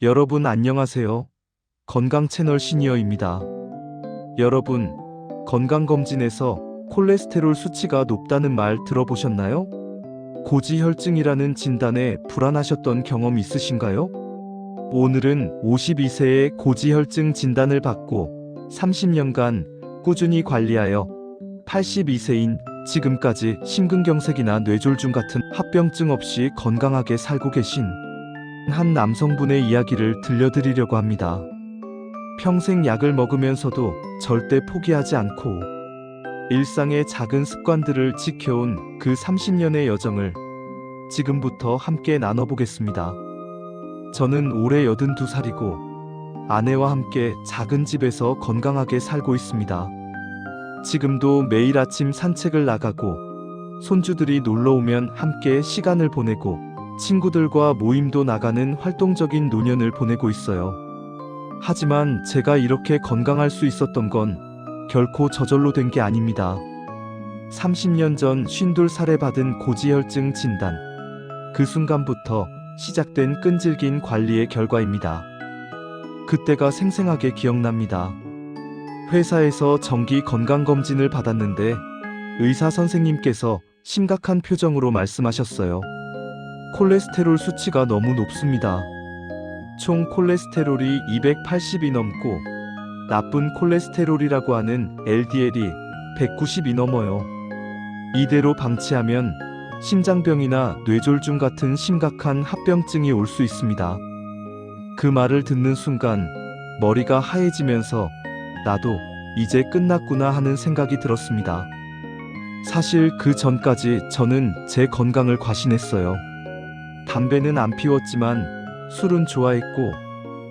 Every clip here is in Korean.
여러분 안녕하세요. 건강 채널 시니어입니다. 여러분, 건강검진에서 콜레스테롤 수치가 높다는 말 들어보셨나요? 고지혈증이라는 진단에 불안하셨던 경험 있으신가요? 오늘은 52세의 고지혈증 진단을 받고 30년간 꾸준히 관리하여 82세인 지금까지 심근경색이나 뇌졸중 같은 합병증 없이 건강하게 살고 계신 한 남성분의 이야기를 들려드리려고 합니다. 평생 약을 먹으면서도 절대 포기하지 않고 일상의 작은 습관들을 지켜온 그 30년의 여정을 지금부터 함께 나눠보겠습니다. 저는 올해 82살이고 아내와 함께 작은 집에서 건강하게 살고 있습니다. 지금도 매일 아침 산책을 나가고 손주들이 놀러 오면 함께 시간을 보내고 친구들과 모임도 나가는 활동적인 노년을 보내고 있어요. 하지만 제가 이렇게 건강할 수 있었던 건 결코 저절로 된 게 아닙니다. 30년 전 52살에 받은 고지혈증 진단. 그 순간부터 시작된 끈질긴 관리의 결과입니다. 그때가 생생하게 기억납니다. 회사에서 정기 건강검진을 받았는데 의사 선생님께서 심각한 표정으로 말씀하셨어요. 콜레스테롤 수치가 너무 높습니다. 총 콜레스테롤이 280이 넘고 나쁜 콜레스테롤이라고 하는 LDL이 190이 넘어요. 이대로 방치하면 심장병이나 뇌졸중 같은 심각한 합병증이 올 수 있습니다. 그 말을 듣는 순간 머리가 하얘지면서 나도 이제 끝났구나 하는 생각이 들었습니다. 사실 그 전까지 저는 제 건강을 과신했어요. 담배는 안 피웠지만 술은 좋아했고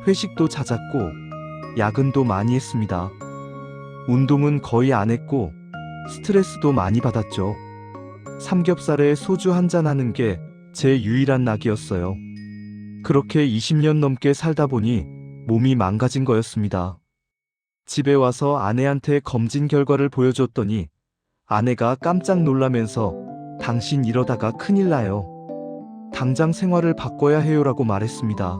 회식도 잦았고 야근도 많이 했습니다. 운동은 거의 안 했고 스트레스도 많이 받았죠. 삼겹살에 소주 한잔 하는 게 제 유일한 낙이었어요. 그렇게 20년 넘게 살다 보니 몸이 망가진 거였습니다. 집에 와서 아내한테 검진 결과를 보여줬더니 아내가 깜짝 놀라면서 당신 이러다가 큰일 나요. 당장 생활을 바꿔야 해요라고 말했습니다.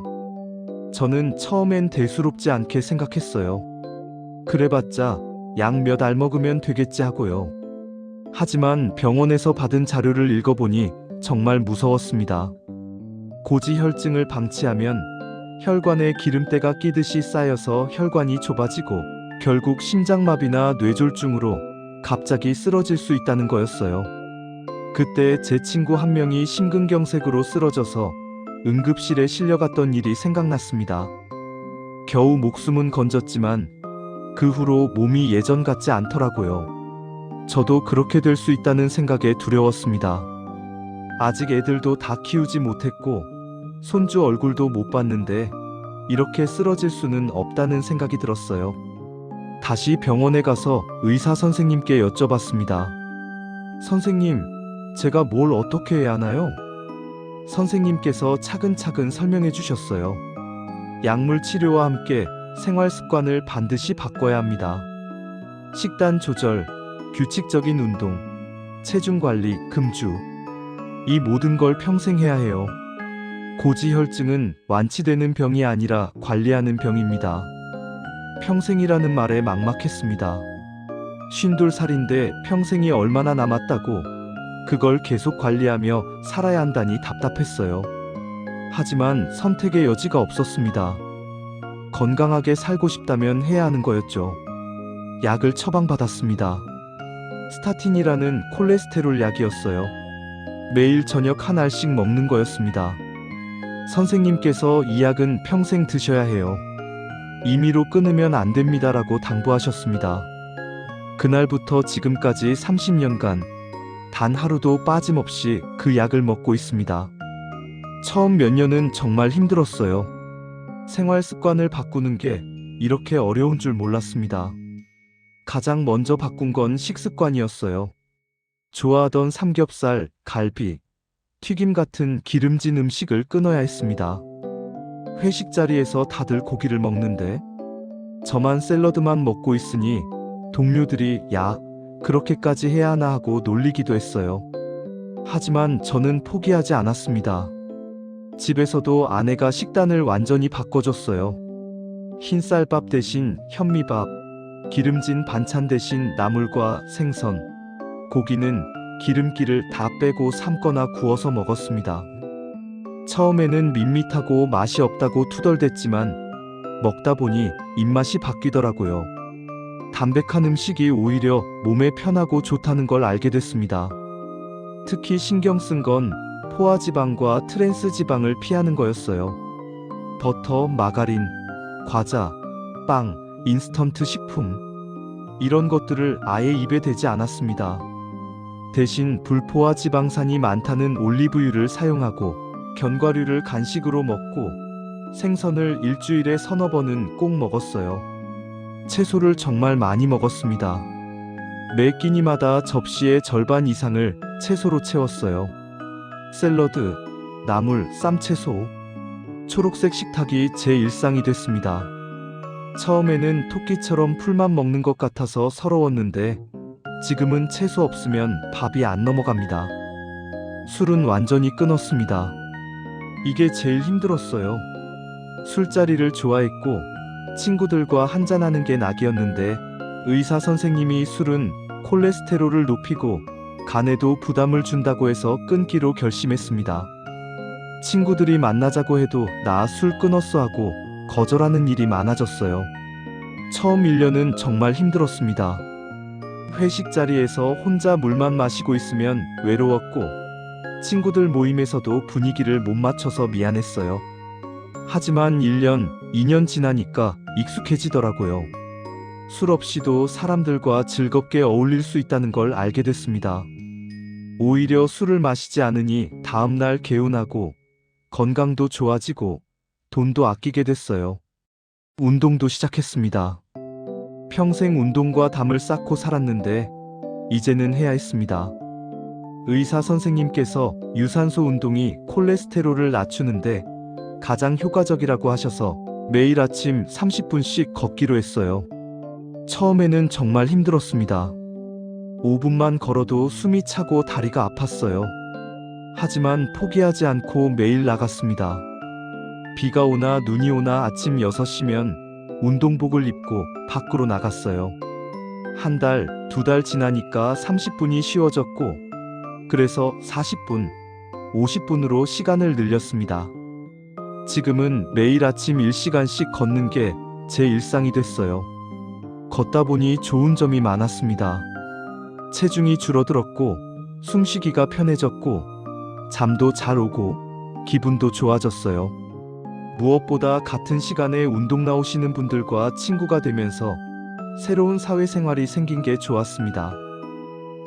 저는 처음엔 대수롭지 않게 생각했어요. 그래봤자 약 몇 알 먹으면 되겠지 하고요. 하지만 병원에서 받은 자료를 읽어보니 정말 무서웠습니다. 고지혈증을 방치하면 혈관에 기름때가 끼듯이 쌓여서 혈관이 좁아지고 결국 심장마비나 뇌졸중으로 갑자기 쓰러질 수 있다는 거였어요. 그때 제 친구 한 명이 심근경색으로 쓰러져서 응급실에 실려갔던 일이 생각났습니다. 겨우 목숨은 건졌지만 그 후로 몸이 예전 같지 않더라고요. 저도 그렇게 될 수 있다는 생각에 두려웠습니다. 아직 애들도 다 키우지 못했고 손주 얼굴도 못 봤는데 이렇게 쓰러질 수는 없다는 생각이 들었어요. 다시 병원에 가서 의사 선생님께 여쭤봤습니다. 선생님, 제가 뭘 어떻게 해야 하나요? 선생님께서 차근차근 설명해 주셨어요. 약물 치료와 함께 생활 습관을 반드시 바꿔야 합니다. 식단 조절, 규칙적인 운동, 체중 관리, 금주. 이 모든 걸 평생 해야 해요. 고지혈증은 완치되는 병이 아니라 관리하는 병입니다. 평생이라는 말에 막막했습니다. 52살인데 평생이 얼마나 남았다고 그걸 계속 관리하며 살아야 한다니 답답했어요. 하지만 선택의 여지가 없었습니다. 건강하게 살고 싶다면 해야 하는 거였죠. 약을 처방받았습니다. 스타틴이라는 콜레스테롤 약이었어요. 매일 저녁 한 알씩 먹는 거였습니다. 선생님께서 이 약은 평생 드셔야 해요. 임의로 끊으면 안 됩니다라고 당부하셨습니다. 그날부터 지금까지 30년간 단 하루도 빠짐없이 그 약을 먹고 있습니다. 처음 몇 년은 정말 힘들었어요. 생활 습관을 바꾸는 게 이렇게 어려운 줄 몰랐습니다. 가장 먼저 바꾼 건 식습관이었어요. 좋아하던 삼겹살, 갈비, 튀김 같은 기름진 음식을 끊어야 했습니다. 회식 자리에서 다들 고기를 먹는데 저만 샐러드만 먹고 있으니 동료들이 야, 그렇게까지 해야 하나 하고 놀리기도 했어요. 하지만 저는 포기하지 않았습니다. 집에서도 아내가 식단을 완전히 바꿔줬어요. 흰쌀밥 대신 현미밥, 기름진 반찬 대신 나물과 생선, 고기는 기름기를 다 빼고 삶거나 구워서 먹었습니다. 처음에는 밋밋하고 맛이 없다고 투덜댔지만 먹다 보니 입맛이 바뀌더라고요. 담백한 음식이 오히려 몸에 편하고 좋다는 걸 알게 됐습니다. 특히 신경 쓴 건 포화지방과 트랜스지방을 피하는 거였어요. 버터, 마가린, 과자, 빵, 인스턴트 식품 이런 것들을 아예 입에 대지 않았습니다. 대신 불포화 지방산이 많다는 올리브유를 사용하고 견과류를 간식으로 먹고 생선을 일주일에 서너 번은 꼭 먹었어요. 채소를 정말 많이 먹었습니다. 매 끼니마다 접시의 절반 이상을 채소로 채웠어요. 샐러드, 나물, 쌈채소, 초록색 식탁이 제 일상이 됐습니다. 처음에는 토끼처럼 풀만 먹는 것 같아서 서러웠는데 지금은 채소 없으면 밥이 안 넘어갑니다. 술은 완전히 끊었습니다. 이게 제일 힘들었어요. 술자리를 좋아했고 친구들과 한잔하는 게 낙이었는데 의사 선생님이 술은 콜레스테롤을 높이고 간에도 부담을 준다고 해서 끊기로 결심했습니다. 친구들이 만나자고 해도 나 술 끊었어 하고 거절하는 일이 많아졌어요. 처음 1년은 정말 힘들었습니다. 회식 자리에서 혼자 물만 마시고 있으면 외로웠고 친구들 모임에서도 분위기를 못 맞춰서 미안했어요. 하지만 1년, 2년 지나니까 익숙해지더라고요. 술 없이도 사람들과 즐겁게 어울릴 수 있다는 걸 알게 됐습니다. 오히려 술을 마시지 않으니 다음날 개운하고 건강도 좋아지고 돈도 아끼게 됐어요. 운동도 시작했습니다. 평생 운동과 담을 쌓고 살았는데 이제는 해야 했습니다. 의사 선생님께서 유산소 운동이 콜레스테롤을 낮추는데 가장 효과적이라고 하셔서 매일 아침 30분씩 걷기로 했어요. 처음에는 정말 힘들었습니다. 5분만 걸어도 숨이 차고 다리가 아팠어요. 하지만 포기하지 않고 매일 나갔습니다. 비가 오나 눈이 오나 아침 6시면 운동복을 입고 밖으로 나갔어요. 한 달, 2달 지나니까 30분이 쉬워졌고 그래서 40분, 50분으로 시간을 늘렸습니다. 지금은 매일 아침 1시간씩 걷는 게 제 일상이 됐어요. 걷다 보니 좋은 점이 많았습니다. 체중이 줄어들었고 숨쉬기가 편해졌고 잠도 잘 오고 기분도 좋아졌어요. 무엇보다 같은 시간에 운동 나오시는 분들과 친구가 되면서 새로운 사회생활이 생긴 게 좋았습니다.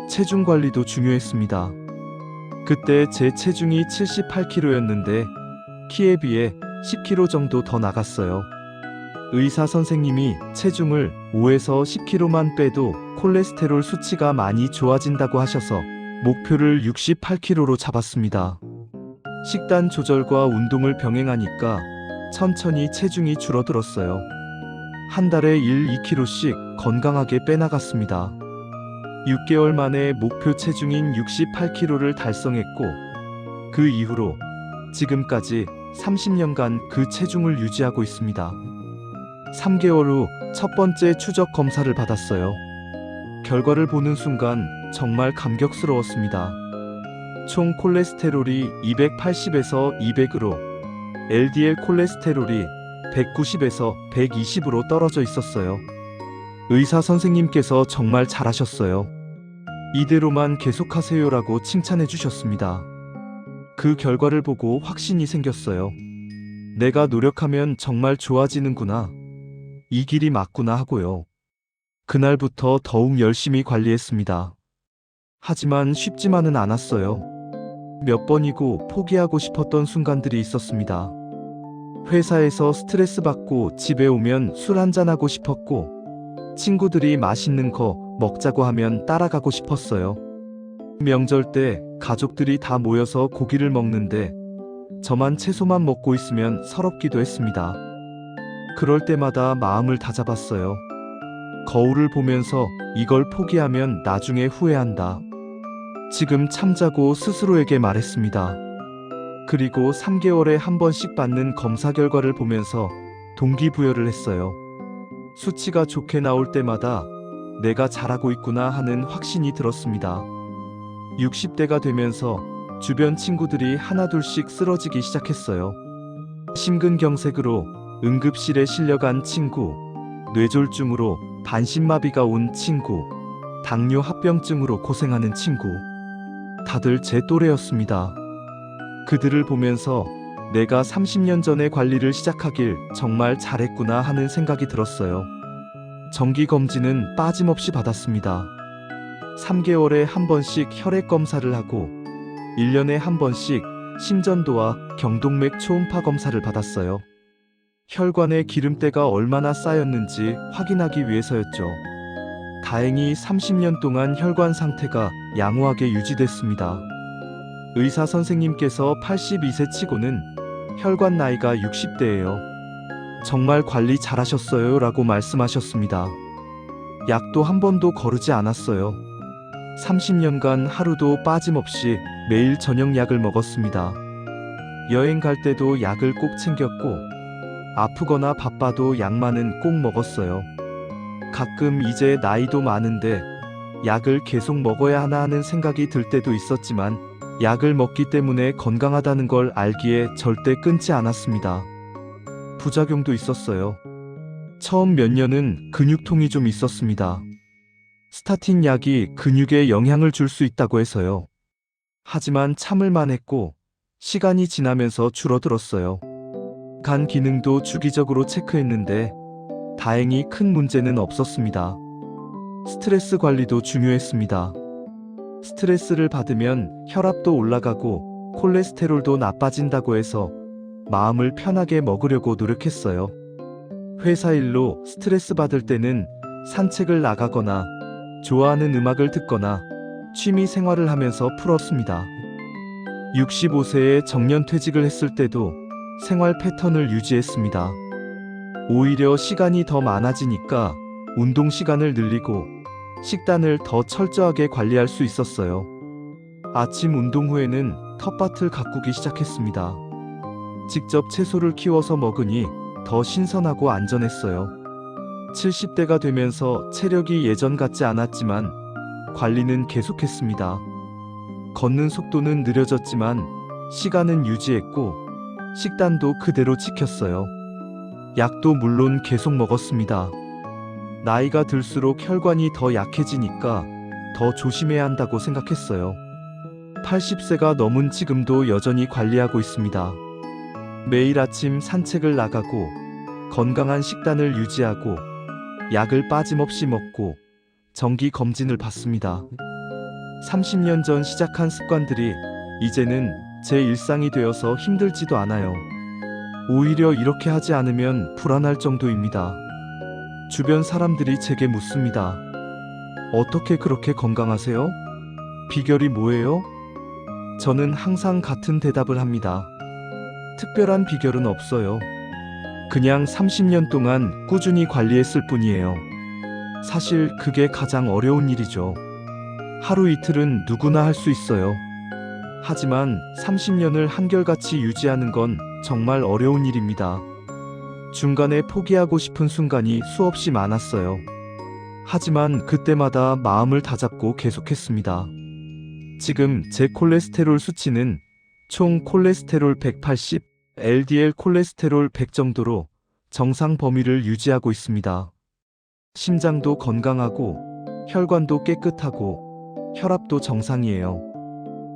체중 관리도 중요했습니다. 그때 제 체중이 78kg였는데 키에 비해 10kg 정도 더 나갔어요. 의사 선생님이 체중을 5에서 10kg만 빼도 콜레스테롤 수치가 많이 좋아진다고 하셔서 목표를 68kg로 잡았습니다. 식단 조절과 운동을 병행하니까 천천히 체중이 줄어들었어요. 한 달에 2kg씩 건강하게 빼나갔습니다. 6개월 만에 목표 체중인 68kg를 달성했고 그 이후로 지금까지 30년간 그 체중을 유지하고 있습니다. 3개월 후 첫 번째 추적 검사를 받았어요. 결과를 보는 순간 정말 감격스러웠습니다. 총 콜레스테롤이 280에서 200으로 LDL 콜레스테롤이 190에서 120으로 떨어져 있었어요. 의사 선생님께서 정말 잘하셨어요. 이대로만 계속하세요라고 칭찬해 주셨습니다. 그 결과를 보고 확신이 생겼어요. 내가 노력하면 정말 좋아지는구나. 이 길이 맞구나 하고요. 그날부터 더욱 열심히 관리했습니다. 하지만 쉽지만은 않았어요. 몇 번이고 포기하고 싶었던 순간들이 있었습니다. 회사에서 스트레스 받고 집에 오면 술 한잔하고 싶었고 친구들이 맛있는 거 먹자고 하면 따라가고 싶었어요. 명절 때 가족들이 다 모여서 고기를 먹는데 저만 채소만 먹고 있으면 서럽기도 했습니다. 그럴 때마다 마음을 다잡았어요. 거울을 보면서 이걸 포기하면 나중에 후회한다. 지금 참자고 스스로에게 말했습니다. 그리고 3개월에 한 번씩 받는 검사 결과를 보면서 동기부여를 했어요. 수치가 좋게 나올 때마다 내가 잘하고 있구나 하는 확신이 들었습니다. 60대가 되면서 주변 친구들이 하나둘씩 쓰러지기 시작했어요. 심근경색으로 응급실에 실려간 친구, 뇌졸중으로 반신마비가 온 친구, 당뇨 합병증으로 고생하는 친구. 다들 제 또래였습니다. 그들을 보면서 내가 30년 전에 관리를 시작하길 정말 잘했구나 하는 생각이 들었어요. 정기검진은 빠짐없이 받았습니다. 3개월에 한 번씩 혈액 검사를 하고 1년에 한 번씩 심전도와 경동맥 초음파 검사를 받았어요. 혈관에 기름때가 얼마나 쌓였는지 확인하기 위해서였죠. 다행히 30년 동안 혈관 상태가 양호하게 유지됐습니다. 의사 선생님께서 82세 치고는 혈관 나이가 60대예요. 정말 관리 잘하셨어요 라고 말씀하셨습니다. 약도 한 번도 거르지 않았어요. 30년간 하루도 빠짐없이 매일 저녁 약을 먹었습니다. 여행 갈 때도 약을 꼭 챙겼고 아프거나 바빠도 약만은 꼭 먹었어요. 가끔 이제 나이도 많은데 약을 계속 먹어야 하나 하는 생각이 들 때도 있었지만 약을 먹기 때문에 건강하다는 걸 알기에 절대 끊지 않았습니다. 부작용도 있었어요. 처음 몇 년은 근육통이 좀 있었습니다. 스타틴 약이 근육에 영향을 줄 수 있다고 해서요. 하지만 참을만 했고 시간이 지나면서 줄어들었어요. 간 기능도 주기적으로 체크했는데 다행히 큰 문제는 없었습니다. 스트레스 관리도 중요했습니다. 스트레스를 받으면 혈압도 올라가고 콜레스테롤도 나빠진다고 해서 마음을 편하게 먹으려고 노력했어요. 회사 일로 스트레스 받을 때는 산책을 나가거나 좋아하는 음악을 듣거나 취미 생활을 하면서 풀었습니다. 65세에 정년퇴직을 했을 때도 생활 패턴을 유지했습니다. 오히려 시간이 더 많아지니까 운동 시간을 늘리고 식단을 더 철저하게 관리할 수 있었어요. 아침 운동 후에는 텃밭을 가꾸기 시작했습니다. 직접 채소를 키워서 먹으니 더 신선하고 안전했어요. 70대가 되면서 체력이 예전 같지 않았지만 관리는 계속했습니다. 걷는 속도는 느려졌지만 시간은 유지했고 식단도 그대로 지켰어요. 약도 물론 계속 먹었습니다. 나이가 들수록 혈관이 더 약해지니까 더 조심해야 한다고 생각했어요. 80세가 넘은 지금도 여전히 관리하고 있습니다. 매일 아침 산책을 나가고 건강한 식단을 유지하고 약을 빠짐없이 먹고 정기 검진을 받습니다. 30년 전 시작한 습관들이 이제는 제 일상이 되어서 힘들지도 않아요. 오히려 이렇게 하지 않으면 불안할 정도입니다. 주변 사람들이 제게 묻습니다. 어떻게 그렇게 건강하세요? 비결이 뭐예요? 저는 항상 같은 대답을 합니다. 특별한 비결은 없어요. 그냥 30년 동안 꾸준히 관리했을 뿐이에요. 사실 그게 가장 어려운 일이죠. 하루 이틀은 누구나 할 수 있어요. 하지만 30년을 한결같이 유지하는 건 정말 어려운 일입니다. 중간에 포기하고 싶은 순간이 수없이 많았어요. 하지만 그때마다 마음을 다잡고 계속했습니다. 지금 제 콜레스테롤 수치는 총 콜레스테롤 180, LDL 콜레스테롤 100 정도로 정상 범위를 유지하고 있습니다. 심장도 건강하고 혈관도 깨끗하고 혈압도 정상이에요.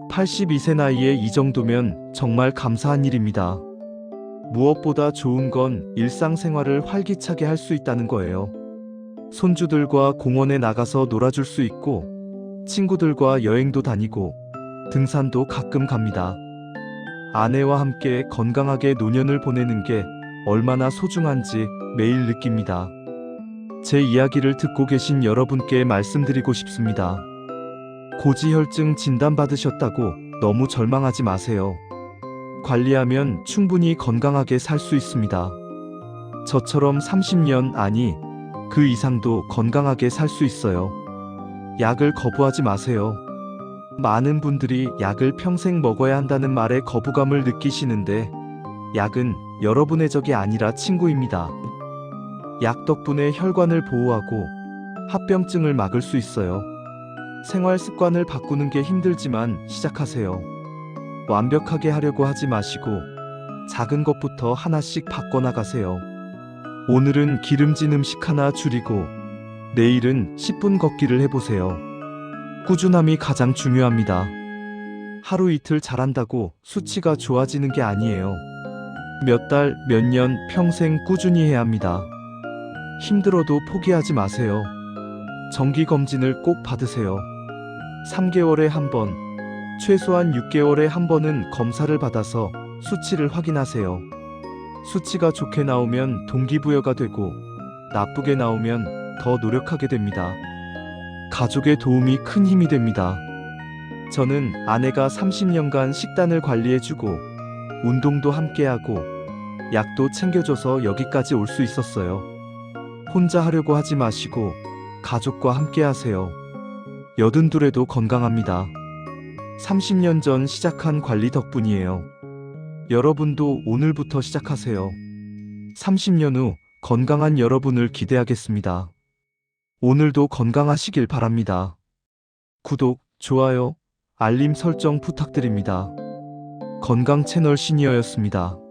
82세 나이에 이 정도면 정말 감사한 일입니다. 무엇보다 좋은 건 일상생활을 활기차게 할 수 있다는 거예요. 손주들과 공원에 나가서 놀아줄 수 있고 친구들과 여행도 다니고 등산도 가끔 갑니다. 아내와 함께 건강하게 노년을 보내는 게 얼마나 소중한지 매일 느낍니다. 제 이야기를 듣고 계신 여러분께 말씀드리고 싶습니다. 고지혈증 진단받으셨다고 너무 절망하지 마세요. 관리하면 충분히 건강하게 살 수 있습니다. 저처럼 30년 아니 그 이상도 건강하게 살 수 있어요. 약을 거부하지 마세요. 많은 분들이 약을 평생 먹어야 한다는 말에 거부감을 느끼시는데 약은 여러분의 적이 아니라 친구입니다. 약 덕분에 혈관을 보호하고 합병증을 막을 수 있어요. 생활 습관을 바꾸는 게 힘들지만 시작하세요. 완벽하게 하려고 하지 마시고 작은 것부터 하나씩 바꿔나가세요. 오늘은 기름진 음식 하나 줄이고 내일은 10분 걷기를 해보세요. 꾸준함이 가장 중요합니다. 하루 이틀 잘한다고 수치가 좋아지는 게 아니에요. 몇 달, 몇 년, 평생 꾸준히 해야 합니다. 힘들어도 포기하지 마세요. 정기검진을 꼭 받으세요. 3개월에 한 번, 최소한 6개월에 한 번은 검사를 받아서 수치를 확인하세요. 수치가 좋게 나오면 동기부여가 되고 나쁘게 나오면 더 노력하게 됩니다. 가족의 도움이 큰 힘이 됩니다. 저는 아내가 30년간 식단을 관리해주고 운동도 함께하고 약도 챙겨줘서 여기까지 올 수 있었어요. 혼자 하려고 하지 마시고 가족과 함께 하세요. 82에도 건강합니다. 30년 전 시작한 관리 덕분이에요. 여러분도 오늘부터 시작하세요. 30년 후 건강한 여러분을 기대하겠습니다. 오늘도 건강하시길 바랍니다. 구독, 좋아요, 알림 설정 부탁드립니다. 건강 채널 시니어였습니다.